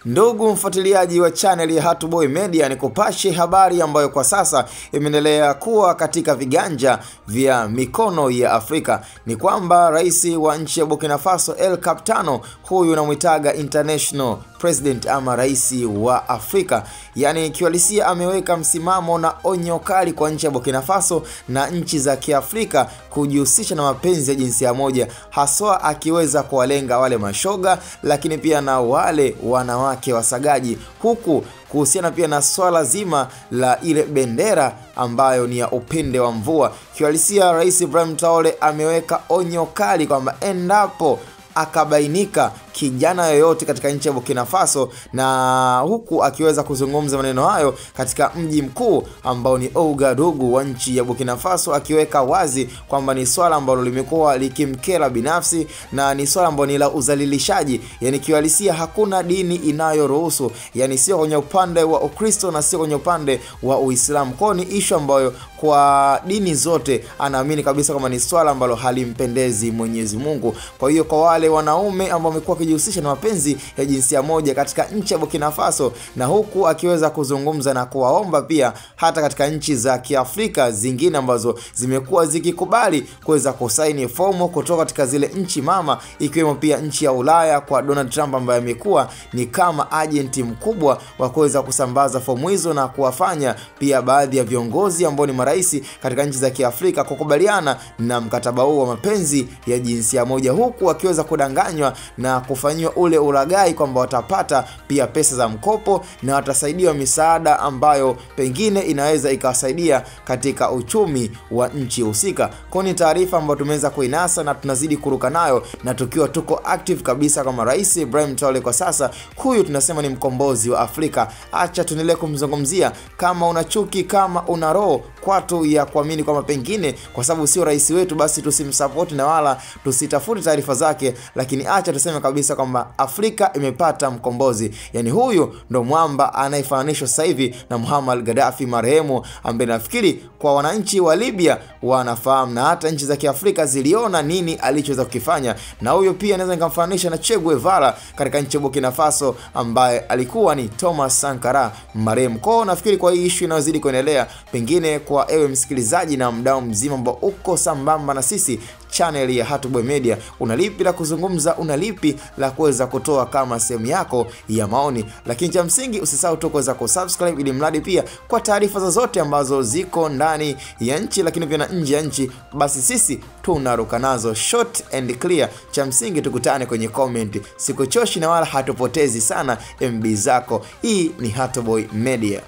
Ndugu mfuatiliaji wa channel ya Hatuboy Media, nikupashe habari ambayo kwa sasa imeendelea kuwa katika viganja vya mikono ya Afrika. Ni kwamba rais wa nchi ya Burkina Faso El Capitano, huyu namuitaga international president ama rais wa Afrika, yani kiwalisia ameweka msimamo na onyo kali kwa nchi ya Burkina Faso na nchi za Kiafrika kujihusisha na mapenzi ya jinsia moja, haswa akiweza kuwalenga wale mashoga, lakini pia na wale wanawake wasagaji, huku kuhusiana pia na swala zima la ile bendera ambayo ni ya upinde wa mvua. Kiwalisia Rais Ibrahim Traore ameweka onyo kali kwamba endapo akabainika kijana yoyote katika nchi ya Burkina Faso, na huku akiweza kuzungumza maneno hayo katika mji mkuu ambao ni Ouagadougou wa nchi ya Burkina Faso, akiweka wazi kwamba ni swala ambalo limekuwa likimkera binafsi na ni swala ambalo ni la uzalilishaji. Yani kiwalisia hakuna dini inayoruhusu, yani sio kwenye upande wa Ukristo na sio kwenye upande wa Uislamu. Kwa ni issue ambayo kwa dini zote anaamini kabisa kama ni swala ambalo halimpendezi Mwenyezi Mungu. Kwa hiyo kwa wale wanaume ambao wamekuwa kujihusisha na mapenzi ya jinsia moja katika nchi ya Burkina Faso, na huku akiweza kuzungumza na kuwaomba pia hata katika nchi za Kiafrika zingine ambazo zimekuwa zikikubali kuweza kusaini fomu kutoka katika zile nchi mama, ikiwemo pia nchi ya Ulaya kwa Donald Trump ambaye amekuwa ni kama agenti mkubwa wa kuweza kusambaza fomu hizo na kuwafanya pia baadhi ya viongozi ambao ni marais katika nchi za Kiafrika kukubaliana na mkataba huu wa mapenzi ya jinsia moja, huku akiweza kudanganywa na kufanywa ule ulaghai kwamba watapata pia pesa za mkopo na watasaidiwa misaada ambayo pengine inaweza ikawasaidia katika uchumi wa nchi husika. Kwa ni taarifa ambayo tumeweza kuinasa na tunazidi kuruka nayo, na tukiwa tuko active kabisa kama Rais Ibrahim Traore kwa sasa. Huyu tunasema ni mkombozi wa Afrika. Acha tuendelee kumzungumzia. Kama una chuki, kama una roho kwatu ya kuamini kwamba pengine kwa sababu sio rais wetu basi tusimsupport na wala tusitafute taarifa zake, lakini acha tuseme kabisa kwamba Afrika imepata mkombozi. Yani huyu ndo mwamba anayefananishwa sasa hivi na Muammar Gaddafi marehemu, ambaye nafikiri kwa wananchi wa Libya wanafahamu na hata nchi za Kiafrika ziliona nini alichoweza kukifanya. Na huyo pia anaweza nikamfananisha na Che Guevara katika nchi ya Burkina Faso ambaye alikuwa ni Thomas Sankara marehemu. Kwa nafikiri kwa hii issue inayozidi kuendelea, pengine kwa ewe msikilizaji na mdau mzima ambao uko sambamba na sisi channel ya Hatuboy Media, unalipi la kuzungumza, unalipi la kuweza kutoa kama sehemu yako ya maoni. Lakini cha msingi usisahau tu kuweza kusubscribe ili mradi pia kwa taarifa zote ambazo ziko ndani ya nchi lakini pia na nje ya nchi, basi sisi tunaruka nazo short and clear. Cha msingi tukutane kwenye comment, sikuchoshi na wala hatupotezi sana MB zako. Hii ni Hatuboy Media.